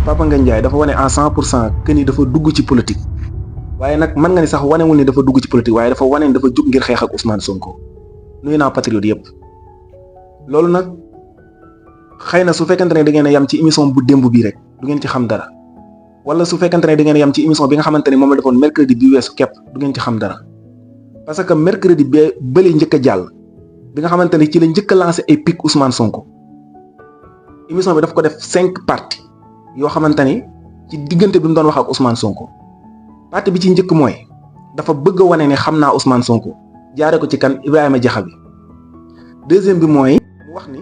Papa Ngagne Ndiaye dafa wane à 100% que ni dafa dugg ci politique waaye nag mën nga ni sax wanewul ni dafa dugg ci politique waaye dafa wane ni dafa jug ngir xeex ak Ousmane Sonko nuyu naa patriote yëpp. loolu nag xëy na su fekkente ne da ngeen a yam ci émission bu démb bii rek du ngeen ci xam dara wala su fekkente ne da ngeen a yam ci émission bi nga xamante ni moom la defoon mercredi bi weesu képp du ngeen ci xam dara parce que mercredi bi bële njëkk a jàll bi nga xamante ni ci la njëkk a lancé ay pic Ousmane Sonko émission bi daf ko def 5 parties yoo xamante ni ci diggante bi mu doon wax ak Ousmane Sonko partie bi ci njëkk mooy dafa bëgg a wane ne xam naa Ousmane Sonko jaare ko ci kan Ibrahima Diakhabi deuxième bi mooy mu wax ni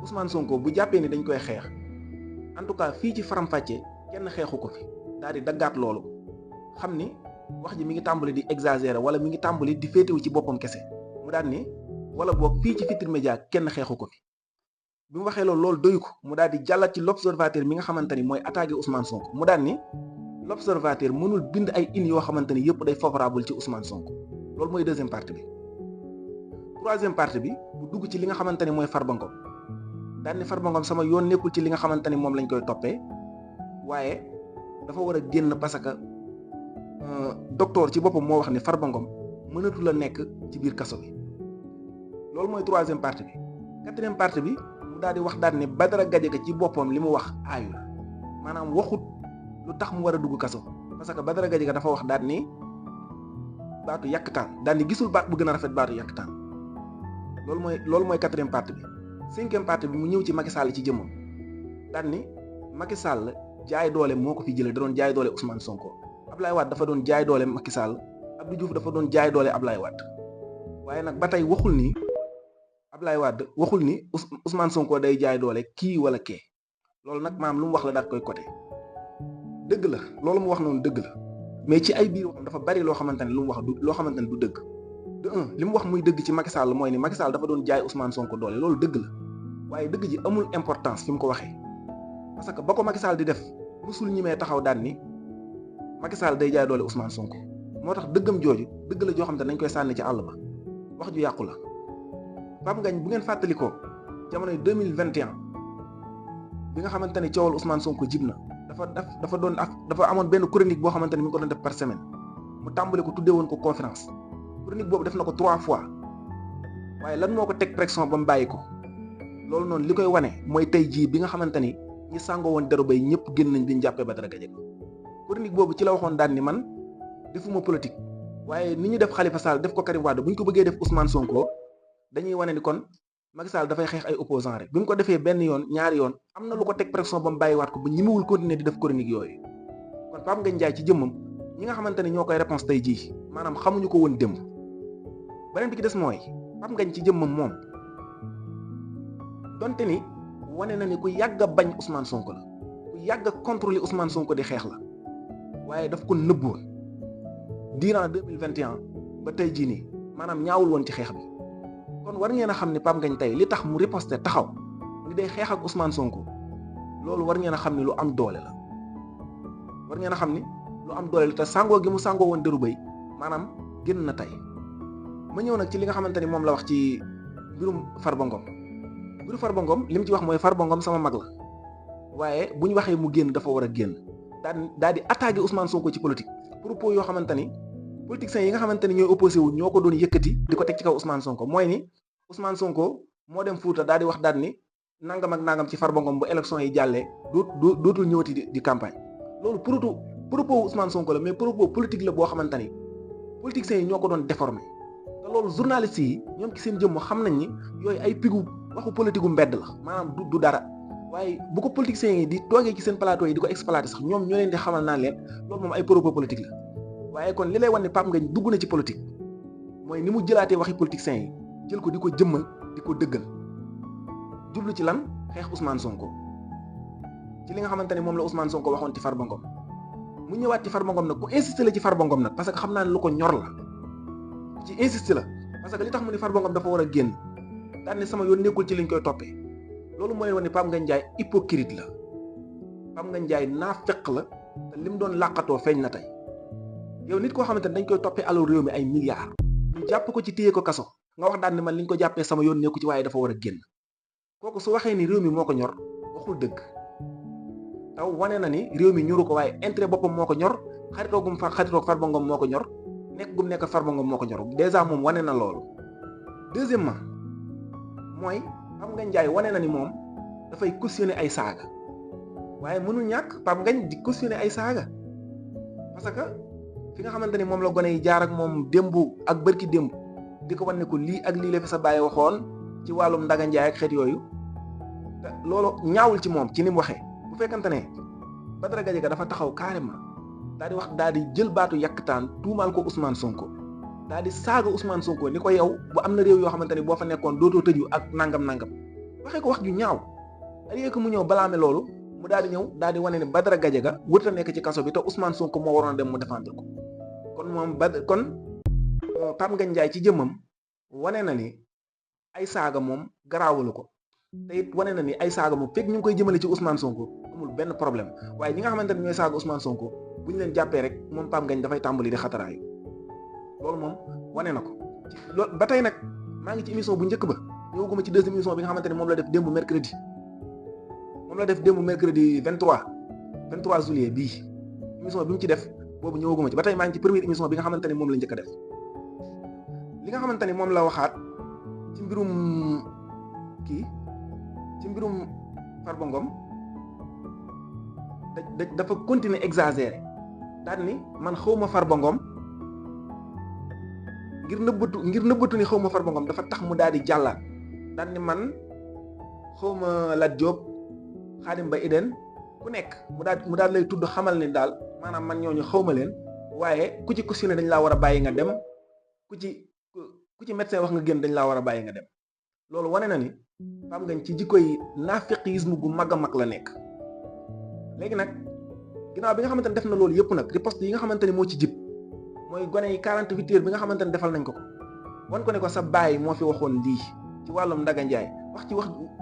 Ousmane Sonko bu jàppee ni dañ koy xeex en tout cas fii ci faram-fàccee kenn xeexu ko fi daal di daggaat loolu xam ni wax ji mi ngi tàmbali di exagérer wala mi ngi tàmbali di féetewu ci boppam kese mu daal ni wala boog fii ci Futurs Médias kenn xeexu ko fi bi mu waxee loolu doyu ko mu daal di jàllat ci l'observateur mi nga xamante ni mooy attaqué Ousmane Sonko mu daal ni l'observateur mënul bind ay in yoo xamante ni yëpp day favorable ci Ousmane Sonko loolu mooy deuxième partie bi. troisième partie bi mu dugg ci li nga xamante ni mooy Farba Ngom daal ni Farba Ngom sama yoon nekkul ci li nga xamante ni moom lañ koy toppee waaye dafa war a génn parce que docteur ci boppam moo wax ni Farba Ngom mënatu la nekk ci biir kaso bi loolu mooy troisième partie bi. quatrième partie bi mu daal di wax daal ni Badara Gadiaga ci boppam li mu wax aayul maanaam waxut lu tax mu war a dugg kaso parce que Badara Gadiaga dafa wax daal ni baatu yàkkataan daal ni gisul baat bu gën a rafet baatu yàkkataan loolu mooy quatrième partie bi. cinquième partie bi mu ñëw ci Macky Sall ci jëmmam daal ni Macky Sall jaay doole moo ko fi jëlee da doon jaay doole Ousmane Sonko Ablaye Wade dafa doon jaay doole Macky Sall Abdou Diouf dafa doon jaay doole Ablaye Wade waaye nag ba tey waxul ni Ablaye Wade waxul ni Ousmane Sonko day jaay doole kii wala kee loolu nag maam lu mu wax la daal koy côté dëgg la loolu mu wax noonu dëgg la mais ci ay biir waxam dafa bari loo xamante ne lu mu wax du loo xamante ne du dëgg de un li mu wax muy dëgg ci Macky Sall mooy ni Macky Sall dafa doon jaay Ousmane Sonko doole loolu dëgg la waaye dëgg ji amul importance fi mu ko waxee parce que ba ko Macky Sall di def musul ñimee taxaw daan ni Macky Sall day jaay doole Ousmane Sonko moo tax dëggam jooju dëgg la joo xam te dañ koy sànni ci àll ba wax ju yàqu la. Pape Ngagne bu ngeen fàttalikoo jamonoy 2021 bi nga xamante ni coowal Ousmane Sonko jib na dafa amoon benn chronique boo xamante ni mi ngi ko doon def par semaine mu tàmbali ko tuddee woon ko conférence chronique boobu def na ko 3 fois waaye lan moo ko teg pression ba mu bàyyi ko loolu noonu li koy wane mooy tey jii bi nga xamante ni ñi sàngoo woon deru bay ñëpp génn nañ bi ñu jàppee Badara Gadiaga chronique boobu ci la waxoon daan ni man defuma politique waaye ni ñu def Khalifa Sall def ko Karim Wade bu ñu ko bëggee def Ousmane Sonko dañuy wane ni kon Macky Sall dafay xeex ay opposants rek bi mu ko defee benn yoon ñaari yoon am na lu ko teg pression ba mu bàyyiwaat ko ba ñemewul continuer di def chronique yooyu kon Pape Ngagne Ndiaye ci jëmmam ñi nga xamante ni ñoo koy réponse tey jii maanaam xamuñu ko woon démb beneen bi ci des mooy Pape Ngagne ci jëmmam moom donte ni wane na ni ku yàgg a bañ Ousmane Sonko la ku yàgg a contrôler Ousmane Sonko di xeex la waaye daf ko nëbboon durant 2021 ba tey jii nii maanaam ñaawul woon ci xeex bi kon war ngeen a xam ni Pape Ngagne tey li tax mu riposte taxaw ni day xeex ak Ousmane Sonko loolu war ngeen a xam ni lu am doole la war ngeen a xam ni lu am doole la te sàngoo gi mu sàngoo woon dëru bay maanaam génn na tey ma ñëw nag ci li nga xamante ni moom la wax ci mbirum Farba Ngom mbiru Farba Ngom li mu ci wax mooy Farba Ngom sama mag la waaye bu ñu waxee mu génn dafa war a génn daal di attaqué Ousmane Sonko ci politique propos yoo xamante ni politiciens yi nga xamante ni ñooy opposé wu ñoo ko doon yëkkati di ko teg ci kaw Ousmane Sonko mooy ni Ousmane Sonko moo dem Fuuta daal di wax daal ni nangam ak nangam ci Farba Ngom bu élection yi jàllee dootul ñëwati di campagne loolu propos Ousmane Sonko la mais propos politique la boo xamante ni politiciens yi ñoo ko doon déformé te loolu journalistes yi ñoom ci seen jëmm xam nañ ni yooyu ay pigu waxu politique gu mbedd la maanaam du dara waaye bu ko politiciens yi di toogee ci seen plateau yi di ko exploité sax ñoom ñoo leen di xamal naan leen loolu moom ay propos politique la waaye kon li lay wan ne Pape Ngagne dugg na ci politique mooy ni mu jëlaatee waxi politiciens yi jël ko di ko jëmmal di ko dëggal jublu ci lan xeex Ousmane Sonko ci li nga xamante ne moom la Ousmane Sonko waxoon ci Farba Ngom mu ñëwaat ci Farba Ngom nag ku insisté la ci Farba Ngom nag parce que xam naa ne lu ko ñor la ci insisté la parce que li tax mu ni Farba Ngom dafa war a génn daan ne sama yoon nekkul ci liñ koy toppee loolu mooy wane ne Pape Ngagne Ndiaye hypocrite la Pape Ngagne Ndiaye naafeq la te lim doon làqatoo feeñ na tey yow nit koo xamante ne dañ koy toppee alal réew mi ay milliards ñu jàpp ko ci téye ko kaso nga wax daan ne man liñ ko jàppee sama yoon nekku ci waaye dafa war a génn kooku su waxee ni réew mi moo ko ñor waxul dëgg taw wane na ni réew mi ñoru ko waaye intérêt boppam moo ko ñor xaritoogum xaritoog Farba Ngom moo ko ñor nekk gum nekk Farba Ngom moo ko ñor dèjà moom wane na loolu. deuxièmement mooy Pape Ngagne Ndiaye wane na ni moom dafay cautionner ay saaga waaye mënul ñàkk Pape Ngagne di cautionner ay saaga parce que fi nga xamante ni moom la gone yi jaar ak moom démb ak bërki démb di ko wan ne ko lii ak lii la fi sa bàyyi waxoon ci wàllum Ndaga Ndiaye ak xeet yooyu te loolu ñaawul ci moom ci ni mu waxee bu fekkante ne Badara Gadiaga dafa taxaw carrément daal di wax daal di jël baatu yàkkataan tuumaal ko Ousmane Sonko daal di saaga Ousmane Sonko ni ko yow bu am na réew yoo xamante ni boo fa nekkoon dootoo tëju ak nangam waxee ko wax ju ñaaw allié ko mu ñëw balaame loolu mu daal di ñëw daal di wane ne Badara Gadiaga wërta nekk ci kaso bi te Ousmane Sonko moo waroon a dem mu défendre ko kon moom Pape Ngagne Ndiaye ci jëmmam wane na ni ay saaga moom garaawalu ko te it wane na ni ay saaga moom fekk ñu ngi koy jëmale ci Ousmane Sonko amul benn problème waaye ñi nga xamante ne ñooy saaga Ousmane Sonko bu ñu leen jàppee rek moom Pape Ngagne dafay tàmbali di xataraayu loolu moom wane na ko loolu ba tey nag maa ngi ci émission bu njëkk ba ñëwaguma ci deuxième émission bi nga xamante ne moom la def démb mercredi 23 juillet bii émission bi mu ci def boobu ñëwaguma ci ba tey maa ngi ci première émission bi nga xamante ne moom la njëkk a def li nga xamante ni moom la waxaat ci mbirum Farba Ngom dafa continuer exagérer daal ni man xawma Farba Ngom ngir nëbbatu ni xawma Farba Ngom dafa tax mu daal di jàllaat daal ni man xawma Lat Diop Khadim Ba Iden ku nekk mu daal lay tudd xamal ni daal maanaam man ñooñu xawma leen waaye ku ci cautionné dañ laa war a bàyyi nga dem ku ci médecin wax nga génn dañ laa war a bàyyi nga dem loolu wane na ni Pape Ngagne ci jikko yi naafiqisme gu mag a mag la nekk léegi nag ginnaaw bi nga xamante ne def na loolu yëpp nag riposte yi nga xamante ni moo ci jib mooy gone yi 48 heures bi nga xamante ne defal nañ ko wan ko ne ko sa baay moo fi waxoon lii ci wàllum Ndaga Ndiaye wax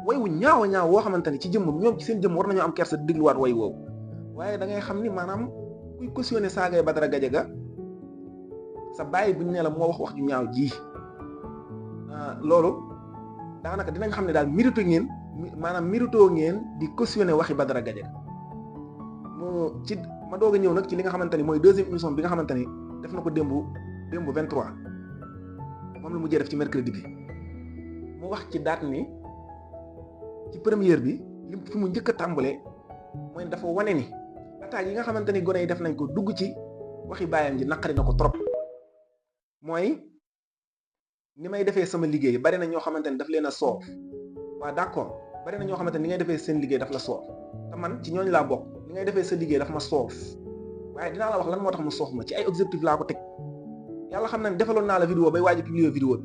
way wu ñaaw a ñaaw woo xamante ni ci jëmmam ñoom ci seen jëmm war nañoo am kersa di dégluwaat way woowu waaye da ngay xam ni maanaam kuy cautionné saagay Badara Gadiaga sa baay buñ ne la moo wax ju ñaaw ji loolu daanaka dinañ xam ne daal mérito ngeen di cautionné waxi Badara Gadiaga ma doog a ñëw nag ci li nga xamante ni mooy deuxième émission bi nga xamante ni def na ko démb 23 moom la mujjee def ci mercredi bi mu wax ci daat ni ci première bi li fi mu njëkk a tàmbalee mooy dafa wane ni attaques yi nga xamante ni gone yi def nañ ko dugg ci waxi baayam ji naqari na ko trop mooy ni may defee sama liggéey bari na ñoo xamante ni daf leen a soof waaw d'accord bari na ñoo xamante ni ngay defee seen liggéey daf la soof te man ci ñooñu laa bokk li ngay defee sa liggéey daf ma soof waaye dinaa la wax lan moo tax mu soof ma ci ay objectif laa ko teg yàlla xam na ne defaloon naa la vidéo bay waaj a publier vidéo bi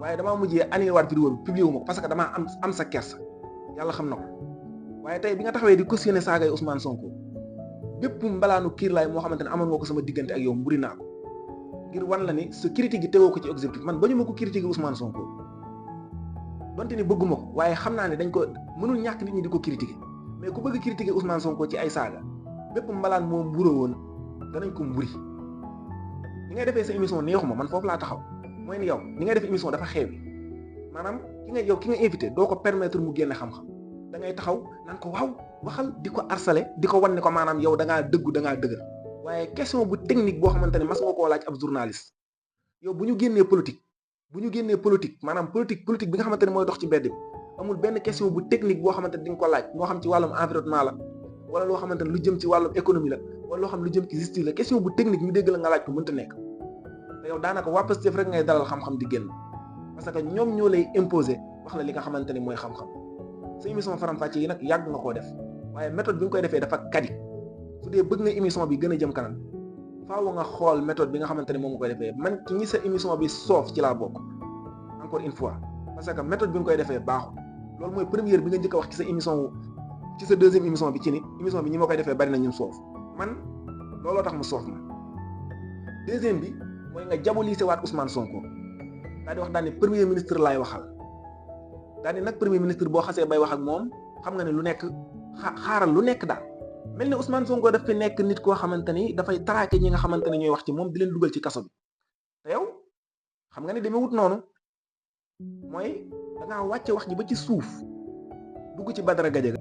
waaye damaa mujjee annulé waat vidéo bi publier wu ma ko parce que damaa am sa kersa yàlla xam na ko waaye tey bi nga taxawee di cautionner saagay Ousmane Sonko bépp mbalaanu kiir laay moo xamante ne amoon nga ko sama diggante ak yow mburi naa ko ngir wan la ni sa critique gi tegoo ko ci objectif man bañu ma ko critiquer Ousmane Sonko donte ni bëgguma ko waaye xam naa ne dañ ko mënul ñàkk nit ñi di ko critiquer mais ku bëgg critiquer Ousmane Sonko ci ay saaga bépp mbalaan moo mburoo woon danañ ko mburi ni ngay defee sa émission neexuma man foofu laa taxaw mooy ni yow ni ngay def émission dafa xeewi maanaam ki nga invité doo ko permettre mu génne xam-xam da ngay taxaw naan ko waaw waxal di ko harceler di ko wan ne ko maanaam yow da ngaa dëgër waaye question bu technique boo xamante ne mas nga koo laaj ab journaliste yow bu ñu génnee politique maanaam politique bi nga xamante ne mooy dox ci mbedd bi amul benn question bu technique boo xamante ne di nga ko laaj moo xam ci wàllum environnement la wala loo xamante ne lu jëm ci wàllum économie la wala loo xam lu jëm ci justice la question bu technique ñu dégg la nga laaj ko mënta nekk te yow daanaka waa Pastef rek ngay dalal xam-xam di génn parce que ñoom ñoo lay imposer wax la li nga xamante ni mooy xam-xam sa émission faram-fàcce yi nag yàgg nga koo def waaye méthode bi nga koy defee dafa kadi su dee bëgg nga émission bi gën a jëm kanam faaw nga xool méthode bi nga xamante ni moom nga koy defee man ci ñi sa émission bi soof ci laa bokk encore une fois parce que méthode bi nga koy defee baaxul loolu mooy première bi nga njëkk a wax ci sa émission ci sa deuxième émission bi ci ni émission bi ñi ma koy defee bari na ñun soof man looloo tax mu soof ma deuxième bi mooy nga diaboliser waat Ousmane Sonko daal di wax daal ni premier ministre laay waxal daal di nag premier ministre boo xasee bay wax ak moom xam nga ne lu nekk xaaral lu nekk daal mel ni Ousmane Sonko daf fi nekk nit koo xamante ni dafay traqué ñi nga xamante ne ñooy wax ci moom di leen dugal ci kaso bi te yow xam nga ne demee wut noonu mooy da ngaa wàcce wax ji ba ci suuf dugg ci Badara Gadiaga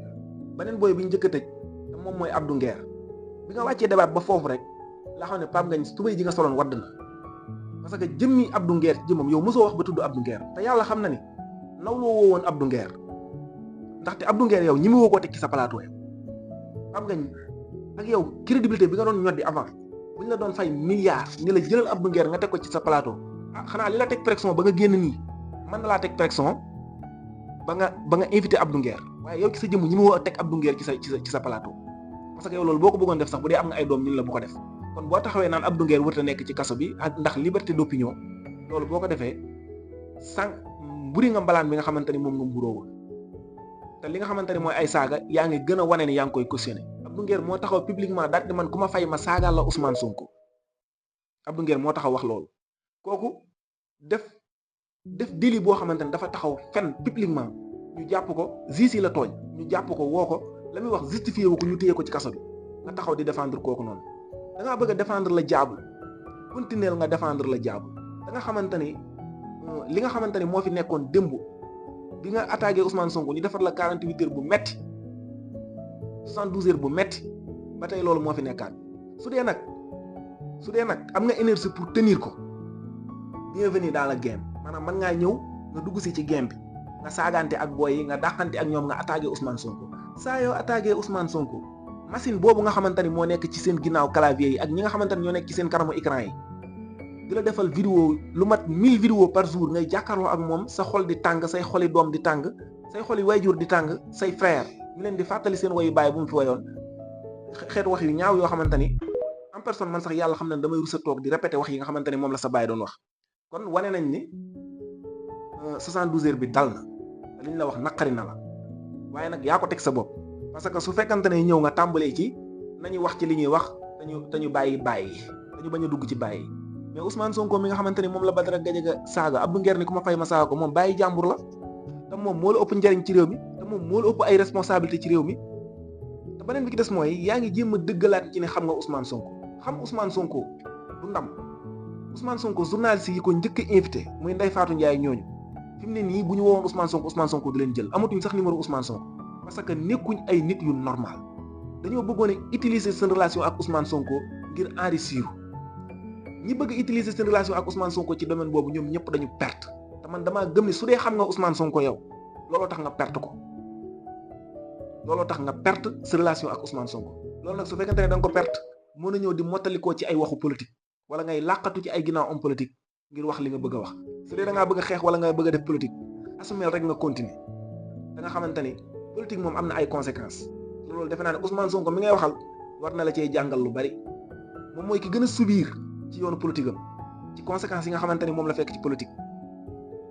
beneen booy bi ñu njëkk a tëj te moom mooy Abdou Nguer bi nga wàccee débat ba foofu rek la xam ne Pape Ngagne tubéy ji nga soloon wadd na parce que jëmmi Abdou Nguer ci jëmmam yow mosoo wax ba tudd Abdou Nguer te yàlla xam na ni nawloo woo woon Abdou Nguer ndaxte Abdou Nguer yow ñi mu woo koo teg ci sa plateau yow Pape Ngagne ak yow crédibilité bi nga doon ñoddi avant bu ñu la doon fay milliards ni la jëlal Abdou Nguer nga teg ko ci sa plateau xanaa li la teg pression ba nga génn nii mën na laa teg pression ba nga invité Abdou Nguer waaye yow ci sa jëmm ñi mu woo teg Abdou Nguer ci sa plateau parce que yow loolu boo ko bëggoon def sax bu dee am nga ay doom ñun la bu ko def kon boo taxawee naan Abdou Nguer wërta nekk ci kaso bi ak ndax liberté d'opinion loolu boo ko defee sànq mburi nga mbalaan bi nga xamante ni moom nga mburóowul te li nga xamante ni mooy ay saaga yaa ngi gën a wane ni yaa ngi koy cautionné Abdou Nguer moo taxaw publiquement daal di man ku ma fay ma saagaal la Ousmane Sonko Abdou Nguer moo taxaw wax loolu kooku def délit boo xamante ni dafa taxaw fen publiquement ñu jàpp ko juge yi la tooñ ñu jàpp ko woo ko la muy wax justifié wu ko ñu téye ko ci kaso bi nga taxaw di défendre kooku noonu da ngaa bëgg a défendre la jaabul continuer nga défendre la jaabul da nga xamante ni li nga xamante ni moo fi nekkoon démb bi nga attaqué Ousmane Sonko ñu defar la 48 heures bu metti 72 heures bu metti ba tey loolu moo fi nekkaat su dee nag am nga énergie pour tenir ko bienvenue dans le game maanaam mën ngaa ñëw nga dugg si ci game bi nga saagante ak booy yi nga dàqante ak ñoom nga attaqué Ousmane Sonko saa yoo attaqué Ousmane Sonko machine boobu nga xamante ni moo nekk ci seen ginnaaw clavier yi ak ñi nga xamante ni ñoo nekk ci seen kanamu écran yi di la defal vidéo lu mat 1000 vidéo par jour ngay jàkkaarloo ak moom sa xol di tàng say xoli doom di tàng say xoli wayjur di tàng say frère ñu leen di fàttali seen wayu baay bu mu fi wayoon xeet wax yu ñaaw yoo xamante ni en personne man sax yàlla xam na ne damay rusa toog di répéter wax yi nga xamante ni moom la sa baay doon wax kon wane nañ ni 72 heures bi dal na li ñu la wax naqari na la waaye nag yaa ko teg sa bopp parce que su fekkante ne ñëw nga tàmbalee ci nañu wax ci li ñuy wax te ñu bàyyi dañu bañ a dugg ci bàyyi mais Ousmane Sonko mi nga xamante ni moom la Badara Gadiaga saaga Abdou Nguer ni ku ma fay ma saaga ko moom bàyyi jàmbur la te moom moo la ëpp njariñ ci réew mi te moom moo la ëpp ay responsabilité ci réew mi te beneen bi ki des mooy yaa ngi jéem a dëggalaat ci ne xam nga Ousmane Sonko xam Ousmane Sonko du ndam Ousmane Sonko journaliste yi ko njëkk a invité muy Ndeye Fatou Ndiaye ñooñu fi mu ne nii bu ñu woowoon Ousmane Sonko du leen jël amatuñ sax numéro Ousmane Sonko parce que nekkuñ ay nit yu normal dañoo bëggoon a utiliser seen relation ak Ousmane Sonko ngir enrichir ñi bëgg utiliser seen relation ak Ousmane Sonko ci domaine boobu ñoom ñëpp dañu perte te man damaa gëm ne su dee xam nga Ousmane Sonko yow looloo tax nga perte ko looloo tax nga perte sa relation ak Ousmane Sonko loolu nag su fekkente ne da nga ko perte mën na ñëw di mottalikoo ci ay waxu politique wala ngay làqatu ci ay ginnaaw homme politique ngir wax li nga bëgg a wax su dee da ngaa bëgg a xeex wala nga bëgg a def politique assumel rek nga continuer da nga xamante ni politique moom am na ay conséquences loolu defe naa ne Ousmane Sonko mi ngay waxal war na la cee jàngal lu bari moom mooy ki gën a subir ci yoonu politique am ci conséquences yi nga xamante ni moom la fekk ci politique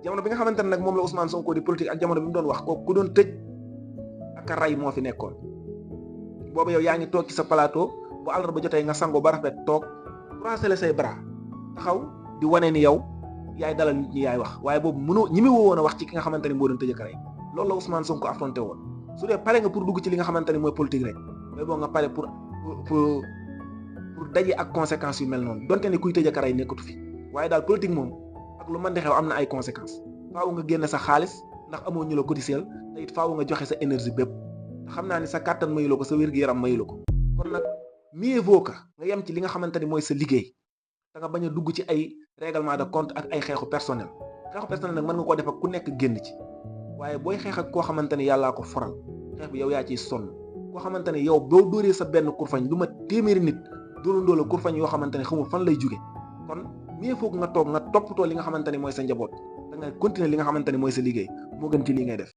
jamono bi nga xamante ne nag moom la Ousmane Sonko di politique ak jamono bi mu doon wax kooku ku doon tëj ak a ray moo fi nekkoon boobu yow yaa ngi toog ci sa plateau bu àllarba jotee nga sango ba rafet toog croiser say bras taxaw di wane ni yow yaay dalal nit ñi yaay wax waaye boobu mënoo ñi mi woon a wax ci ki nga xamante ni moo doon tëj ak a ray loolu la Ousmane Sonko affronté woon su dee pare nga pour dugg ci li nga xamante ni mooy politique rek mais boo nga pare pour daje ak conséquences yu mel noonu donte ne kuy tëj ak a ray nekkatu fi waaye daal politique moom ak lu mën di xew am na ay conséquences faaw nga génne sa xaalis ndax amoo ñu la cotiseel te it faaw nga joxe sa énergie bépp te xam naa ni sa kàttan mayu la ko sa wér-gu-yaram mayu la ko kon nag mieux vaut que nga yem ci li nga xamante ni mooy sa liggéey da nga bañ a dugg ci ay règlement de compte ak ay xeexu personnel nag mën nga koo def ak ku nekk génn ci waaye booy xeex ak koo xamante ni yàllaa ko foral xeex bi yow yaa ciy sonn koo xamante ni yow boo dóoree sa benn kurfañ lu ma téeméeri nit dóorandoo la kurfañ yoo xamante ni xamul fan lay jóge kon mieux vaut que nga toog nga toppatoo li nga xamante ni mooy sa njaboot da nga continuer li nga xamante ni mooy sa liggéey moo gën ci lii ngay def